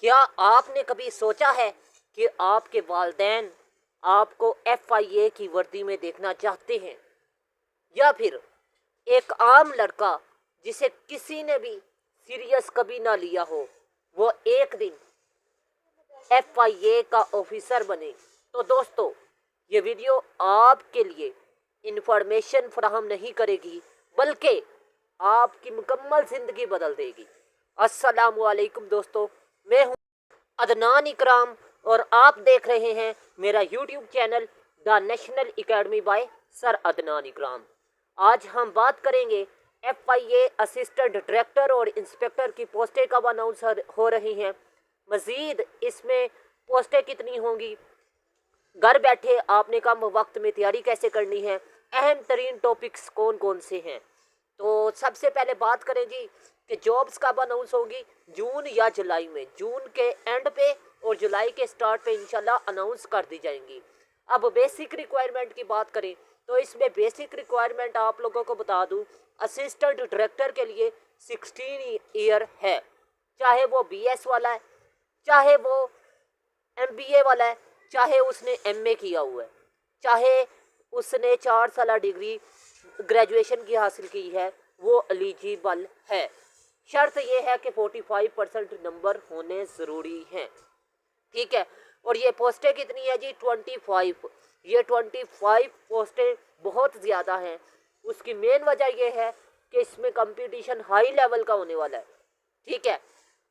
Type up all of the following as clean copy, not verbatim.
क्या आपने कभी सोचा है कि आपके वालिदैन आपको FIA की वर्दी में देखना चाहते हैं, या फिर एक आम लड़का जिसे किसी ने भी सीरियस कभी ना लिया हो, वो एक दिन FIA का ऑफिसर बने? तो दोस्तों, ये वीडियो आपके लिए इंफॉर्मेशन फराहम नहीं करेगी, बल्कि आपकी मुकम्मल ज़िंदगी बदल देगी। अस्सलामु अलैकुम दोस्तों, मैं हूँ अदनान इकराम और आप देख रहे हैं मेरा YouTube channel the national academy by sir Adnan Ikram. आज हम बात करेंगे FIA असिस्टेंट डायरेक्टर और इंस्पेक्टर की पोस्टें कब अनाउंस हो रही हैं, मज़ीद इसमें पोस्टें कितनी होंगी, घर बैठे आपने कम वक्त में तैयारी कैसे करनी है, अहम तरीन टॉपिक्स कौन कौन से हैं। तो सबसे पहले बात करें जी कि जॉब्स कब अनाउंस होंगी, जून या जुलाई में। जून के एंड पे और जुलाई के स्टार्ट पे इंशाल्लाह अनाउंस कर दी जाएंगी। अब बेसिक रिक्वायरमेंट की बात करें तो इसमें बेसिक रिक्वायरमेंट आप लोगों को बता दूं, असिस्टेंट डायरेक्टर के लिए 16 ईयर है, चाहे वो BS वाला है, चाहे वो MBA वाला है, चाहे उसने MA किया हुआ है, चाहे उसने 4 साल डिग्री ग्रेजुएशन की हासिल की है, वो एलिजिबल है। शर्त ये है कि 45% नंबर होने ज़रूरी हैं, ठीक है। और ये पोस्टें कितनी है जी? 25। ये 25 पोस्टें बहुत ज़्यादा हैं। उसकी मेन वजह यह है कि इसमें कंपटीशन हाई लेवल का होने वाला है, ठीक है।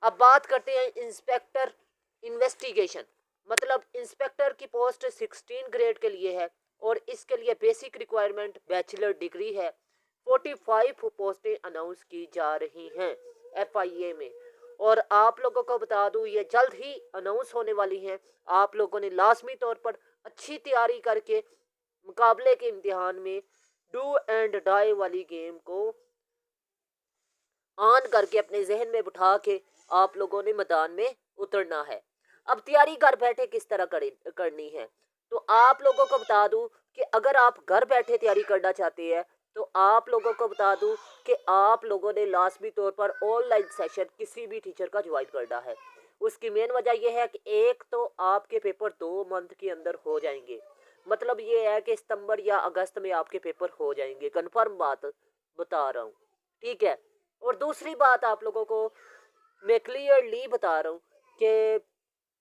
अब बात करते हैं इंस्पेक्टर इन्वेस्टिगेशन, मतलब इंस्पेक्टर की पोस्ट 16 ग्रेड के लिए है और इसके लिए बेसिक रिक्वायरमेंट बैचलर डिग्री है। 45 पोस्टें अनाउंस की जा रही हैं FIA में, और आप लोगों को बता दूं ये जल्द ही अनाउंस होने वाली हैं। आप लोगों ने लाजमी तौर पर अच्छी तैयारी करके मुकाबले के इम्तिहान में डू एंड डाई वाली गेम को ऑन करके अपने जहन में बिठा के आप लोगों ने मैदान में उतरना है। अब तैयारी घर बैठे किस तरह करनी है, तो आप लोगों को बता दूं कि अगर आप घर बैठे तैयारी करना चाहते हैं तो आप लोगों को बता दूं कि आप लोगों ने लाजमी तौर पर ऑनलाइन सेशन किसी भी टीचर का ज्वाइन करना है। उसकी मेन वजह यह है कि एक तो आपके पेपर 2 मंथ के अंदर हो जाएंगे, मतलब ये है कि सितंबर या अगस्त में आपके पेपर हो जाएंगे, कन्फर्म बात बता रहा हूँ, ठीक है। और दूसरी बात आप लोगों को मैं क्लियरली बता रहा हूँ कि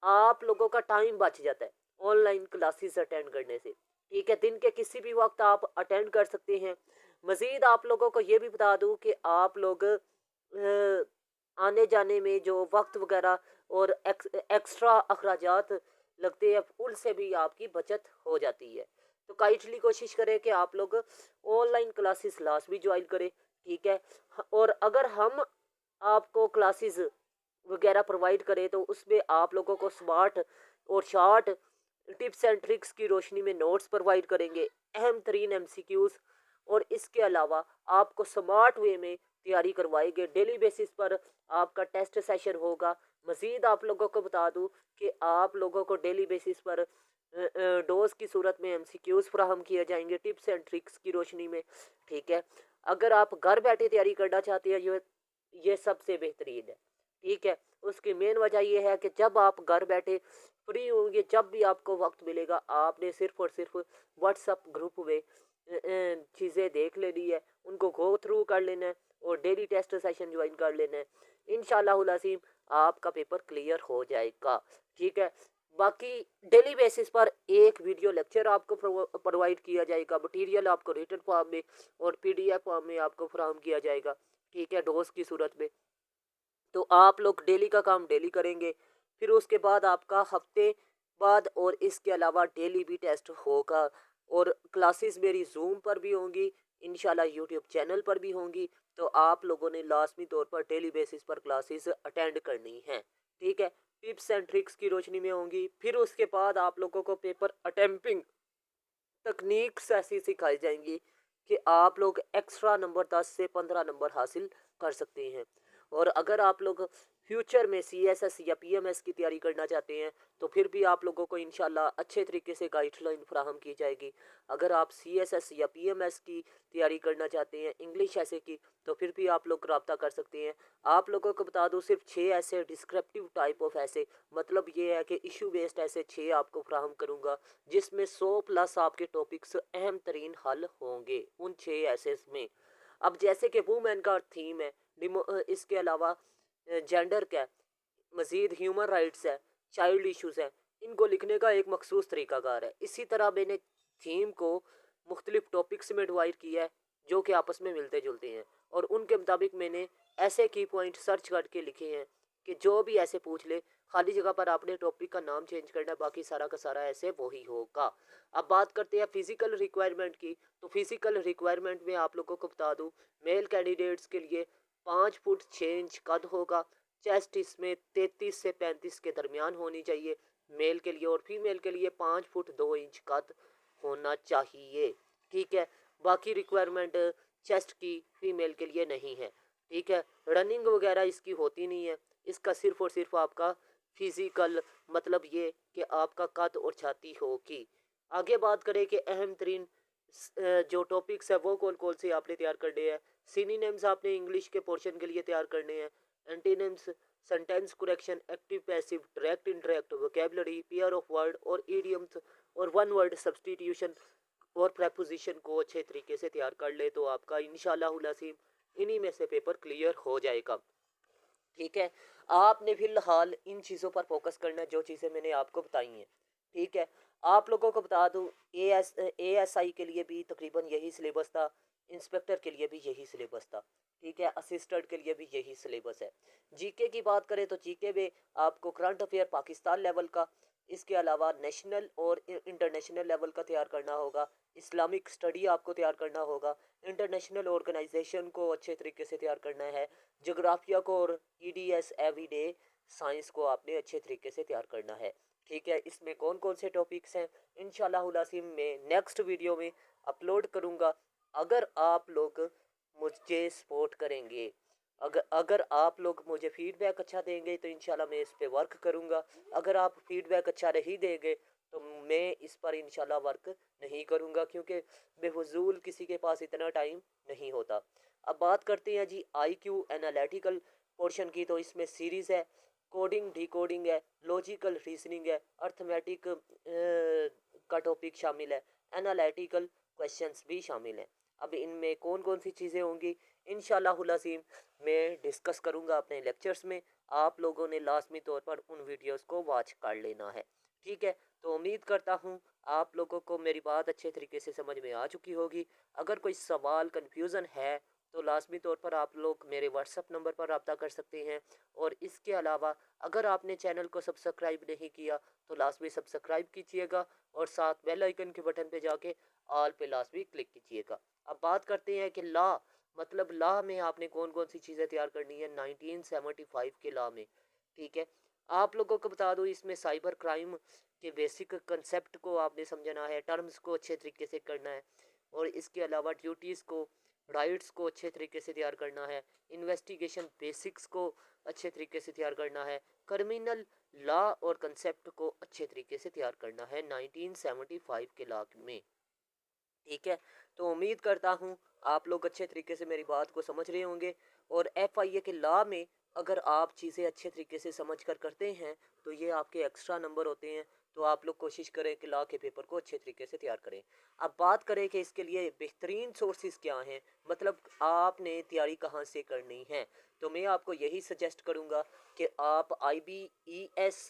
आप लोगों का टाइम बच जाता है ऑनलाइन क्लासेस अटेंड करने से, ठीक है। दिन के किसी भी वक्त आप अटेंड कर सकते हैं। मज़ीद आप लोगों को ये भी बता दूं कि आप लोग आने जाने में जो वक्त वगैरह और एक्स्ट्रा अखराजात लगते हैं उनसे भी आपकी बचत हो जाती है। तो काइंडली कोशिश करें कि आप लोग ऑनलाइन क्लासेस लाजमी ज्वाइन करें, ठीक है। और अगर हम आपको क्लासेस वगैरह प्रोवाइड करें तो उसमें आप लोगों को स्मार्ट और शॉर्ट टिप्स एंड ट्रिक्स की रोशनी में नोट्स प्रोवाइड करेंगे, अहम तरीन MCQs, और इसके अलावा आपको स्मार्ट वे में तैयारी करवाएंगे। डेली बेसिस पर आपका टेस्ट सेशन होगा। मज़ीद आप लोगों को बता दूं कि आप लोगों को डेली बेसिस पर डोज की सूरत में MCQs फराहम किए जाएंगे टिप्स एंड ट्रिक्स की रोशनी में, ठीक है। अगर आप घर बैठे तैयारी करना चाहते हैं ये सबसे बेहतरीन है, ठीक है। उसकी मेन वजह यह है कि जब आप घर बैठे फ्री होंगे, जब भी आपको वक्त मिलेगा, आपने सिर्फ और सिर्फ व्हाट्सअप ग्रुप में चीज़ें देख लेनी है, उनको गो थ्रू कर लेना है और डेली टेस्ट सेशन ज्वाइन कर लेना है। इंशाल्लाहुल अज़ीम आपका पेपर क्लियर हो जाएगा, ठीक है। बाकी डेली बेसिस पर एक वीडियो लेक्चर आपको प्रोवाइड किया जाएगा, मटेरियल आपको रिटन फॉर्म में और PDF फॉर्म में आपको फराहम किया जाएगा, ठीक है, डोज की सूरत में। तो आप लोग डेली का काम डेली करेंगे, फिर उसके बाद आपका हफ्ते बाद और इसके अलावा डेली भी टेस्ट होगा, और क्लासेस मेरी जूम पर भी होंगी, इंशाल्लाह यूट्यूब चैनल पर भी होंगी। तो आप लोगों ने लाजमी तौर पर डेली बेसिस पर क्लासेस अटेंड करनी है, ठीक है। टिप्स एंड ट्रिक्स की रोशनी में होंगी। फिर उसके बाद आप लोगों को पेपर अटेम्प्टिंग तकनीक्स ऐसी सिखाई जाएंगी कि आप लोग एक्स्ट्रा नंबर 10 से 15 नंबर हासिल कर सकते हैं। और अगर आप लोग फ्यूचर में CSS या PMS की तैयारी करना चाहते हैं तो फिर भी आप लोगों को इंशाल्लाह अच्छे तरीके से गाइडलाइन फराहम की जाएगी। अगर आप CSS या PMS की तैयारी करना चाहते हैं इंग्लिश ऐसे की, तो फिर भी आप लोग रब्ता कर सकते हैं। आप लोगों को बता दूं सिर्फ 6 ऐसे डिस्क्रिप्टिव टाइप ऑफ ऐसे, मतलब ये है कि इशू बेस्ड ऐसे 6 आपको फराहम करूँगा जिसमें 100 प्लस आपके टॉपिक्स अहम तरीन हल होंगे उन 6 ऐसे में। अब जैसे कि वुमेन का थीम है, इसके अलावा जेंडर का है, मज़ीद ह्यूमन राइट्स है, चाइल्ड इश्यूज़ हैं, इनको लिखने का एक मखसूस तरीकाकार है। इसी तरह मैंने थीम को मुख्तलिफ टॉपिक्स में डिवाइड किया है जो कि आपस में मिलते जुलते हैं, और उनके मुताबिक मैंने ऐसे की पॉइंट सर्च करके लिखे हैं कि जो भी ऐसे पूछ ले, खाली जगह पर आपने टॉपिक का नाम चेंज करना है, बाकी सारा का सारा ऐसे वही होगा। अब बात करते हैं फिज़िकल रिक्वायरमेंट की। तो फिज़िकल रिक्वायरमेंट में आप लोगों को बता दूं, मेल कैंडिडेट्स के लिए 5 फुट 6 इंच कद होगा। चेस्ट इसमें 33 से 35 के दरमियान होनी चाहिए मेल के लिए, और फीमेल के लिए 5 फुट 2 इंच कद होना चाहिए। ठीक है, बाकी रिक्वायरमेंट चेस्ट की फीमेल के लिए नहीं है। ठीक है, रनिंग वगैरह इसकी होती नहीं है, इसका सिर्फ और सिर्फ आपका फिजिकल मतलब ये कि आपका कद और छाती होगी। आगे बात करें कि अहम तरीन जो टॉपिक्स है वो कौन कौन से आपने तैयार करने हैं। सिनोनिम्स आपने इंग्लिश के पोर्शन के लिए तैयार करने हैं। Antonyms, sentence correction, active passive, direct indirect, vocabulary, pair of word और इडियम्स, और वन वर्ड सब्स्टिट्यूशन और प्रेपोजिशन को अच्छे तरीके से तैयार कर ले तो आपका इंशाल्लाह इन्हीं में से पेपर क्लियर हो जाएगा। ठीक है, आपने फिलहाल इन चीज़ों पर फोकस करना है जो चीज़ें मैंने आपको बताई हैं। ठीक है, आप लोगों को बता दूं ASI के लिए भी तकरीबन यही सिलेबस था, इंस्पेक्टर के लिए भी यही सिलेबस था। ठीक है, असिस्टेंट के लिए भी यही सिलेबस है। जीके की बात करें तो जीके में आपको करंट अफेयर पाकिस्तान लेवल का, इसके अलावा नेशनल और इंटरनेशनल लेवल का तैयार करना होगा। इस्लामिक स्टडी आपको तैयार करना होगा। इंटरनेशनल ऑर्गेनाइजेशन को अच्छे तरीके से तैयार करना है। जोग्राफिया को और EDS एवरीडे साइंस को आपने अच्छे तरीके से तैयार करना है। ठीक है, इसमें कौन कौन से टॉपिक्स हैं इंशाल्लाह मैं नेक्स्ट वीडियो में अपलोड करूँगा। अगर आप लोग मुझे सपोर्ट करेंगे, अगर अगर आप लोग मुझे फीडबैक अच्छा देंगे तो इंशाल्लाह मैं इस पे वर्क करूँगा। अगर आप फीडबैक अच्छा नहीं देंगे तो मैं इस पर इंशाल्लाह वर्क नहीं करूँगा, क्योंकि बेफजूल किसी के पास इतना टाइम नहीं होता। अब बात करते हैं जी IQ एनालिटिकल पोर्शन की। तो इसमें सीरीज़ है, कोडिंग डिकोडिंग है, लॉजिकल रीजनिंग है, अर्थमेटिक का टॉपिक शामिल है, एनालिटिकल क्वेश्चंस भी शामिल हैं। अब इनमें कौन कौन सी चीज़ें होंगी इंशाल्लाह मैं डिस्कस करूंगा अपने लेक्चर्स में। आप लोगों ने लाजमी तौर पर उन वीडियोस को वॉच कर लेना है। ठीक है, तो उम्मीद करता हूँ आप लोगों को मेरी बात अच्छे तरीके से समझ में आ चुकी होगी। अगर कोई सवाल कन्फ्यूज़न है तो लाजमी तौर पर आप लोग मेरे व्हाट्सअप नंबर पर रब्ता कर सकते हैं। और इसके अलावा अगर आपने चैनल को सब्सक्राइब नहीं किया तो लाजमी सब्सक्राइब कीजिएगा, और साथ बेल आइकन के बटन पे जाके ऑल पे लाजमी क्लिक कीजिएगा। अब बात करते हैं कि लॉ, मतलब लॉ में आपने कौन कौन सी चीज़ें तैयार करनी है 1975 के लॉ में। ठीक है, आप लोगों को बता दूं इसमें साइबर क्राइम के बेसिक कंसेप्ट को आपने समझना है, टर्म्स को अच्छे तरीके से करना है, और इसके अलावा ड्यूटीज़ को, राइट्स को अच्छे तरीके से तैयार करना है, इन्वेस्टिगेशन बेसिक्स को अच्छे तरीके से तैयार करना है, क्रिमिनल लॉ और कंसेप्ट को अच्छे तरीके से तैयार करना है 1975 के लॉ में। ठीक है, तो उम्मीद करता हूँ आप लोग अच्छे तरीके से मेरी बात को समझ रहे होंगे। और FIA के लॉ में अगर आप चीज़ें अच्छे तरीके से समझ कर करते हैं तो ये आपके एक्स्ट्रा नंबर होते हैं। तो आप लोग कोशिश करें कि लॉ के पेपर को अच्छे तरीके से तैयार करें। अब बात करें कि इसके लिए बेहतरीन सोर्सेज क्या हैं, मतलब आपने तैयारी कहाँ से करनी है। तो मैं आपको यही सजेस्ट करूँगा कि आप IBES,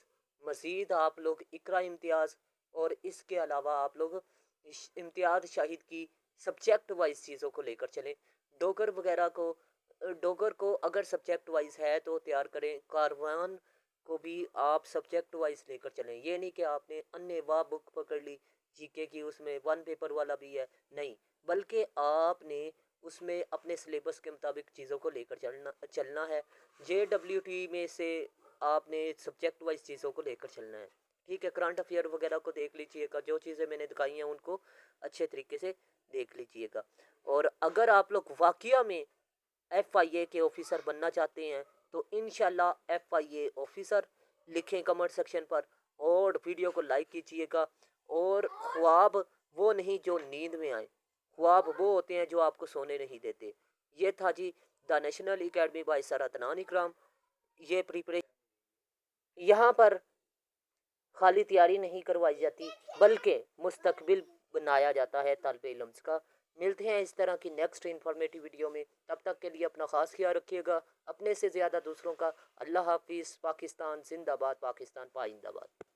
मज़ीद आप लोग इकरा इम्तियाज़, और इसके अलावा आप लोग इम्तियाज शाहिद की सब्जेक्ट वाइज चीज़ों को लेकर चलें। डोगर वगैरह को, डोगर को अगर सब्जेक्ट वाइज है तो तैयार करें। कारवान को भी आप सब्जेक्ट वाइज लेकर चलें। ये नहीं कि आपने अन्य वाह बुक पकड़ ली GK की, उसमें वन पेपर वाला भी है, नहीं, बल्कि आपने उसमें अपने सिलेबस के मुताबिक चीज़ों को लेकर चलना है। JWT में से आपने सब्जेक्ट वाइज चीज़ों को लेकर चलना है। ठीक है, करंट अफेयर वगैरह को देख लीजिएगा, जो चीज़ें मैंने दिखाई हैं उनको अच्छे तरीके से देख लीजिएगा। और अगर आप लोग वाकया में FIA के ऑफिसर बनना चाहते हैं तो इंशाल्लाह FIA ऑफिसर लिखें कमेंट सेक्शन पर, और वीडियो को लाइक कीजिएगा। और ख्वाब वो नहीं जो नींद में आए, ख्वाब वो होते हैं जो आपको सोने नहीं देते। ये था जी the national academy by sir Adnan Ikram. ये प्रिपरेशन यहाँ पर खाली तैयारी नहीं करवाई जाती, बल्कि मुस्तकबिल बनाया जाता है तालिब इल्म्स का। मिलते हैं इस तरह की नेक्स्ट इन्फॉर्मेटिव वीडियो में, तब तक के लिए अपना ख़ास ख्याल रखिएगा, अपने से ज़्यादा दूसरों का। अल्लाह हाफिज़। पाकिस्तान जिंदाबाद, पाकिस्तान पाइंदाबाद।